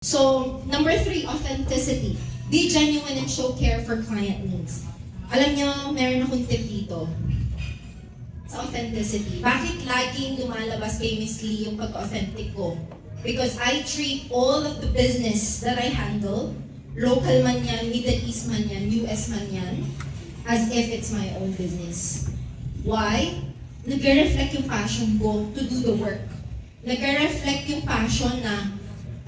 So, number 3, authenticity. Be genuine and show care for client needs. Alam nyo, meron akong tip dito sa authenticity. Bakit laging lumalabas kay Miss Lee yung pag-authentic ko? Because I treat all of the business that I handle, local man yan, Middle East man yan, US man yan, as if it's my own business. Why? Nag-reflect yung passion ko to do the work. Nag-reflect yung passion na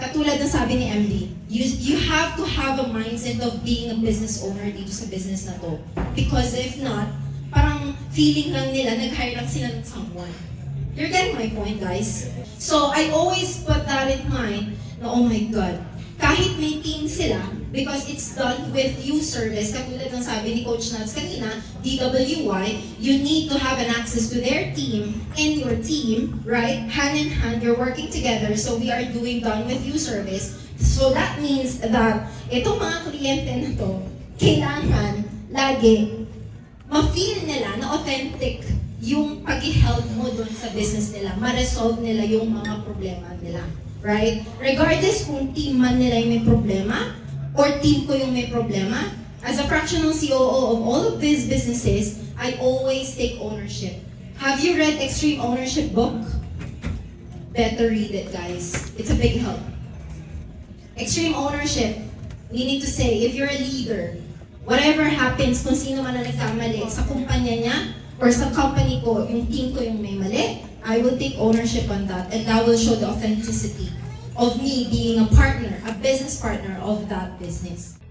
katulad ng sabi ni MD, you have to have a mindset of being a business owner dito sa business na to. Because if not, parang feeling lang nila, nag-hire lang sila ng someone. You're getting my point, guys? So, I always put that in mind na, oh my God, kahit may team sila, because it's done with you service, katulad ng sabi ni Coach Nuts kanina, DWY, you need to have an access to their team and your team, right? Hand in hand, you're working together, so we are doing done with you service. So that means that itong mga kliyente na to, kailangan lagi ma-feel nila na authentic yung pag-help mo dun sa business nila, ma-resolve nila yung mga problema nila. Right? Regardless kung team man nila yung may problema, or team ko yung may problema, as a fractional COO of all of these businesses, I always take ownership. Have you read Extreme Ownership book? Better read it, guys. It's a big help. Extreme Ownership, we need to say, if you're a leader, whatever happens, kung sino man na nagkamali sa kumpanya niya, or sa company ko, yung team ko yung may mali, I will take ownership on that, and that will show the authenticity of me being a partner, a business partner of that business.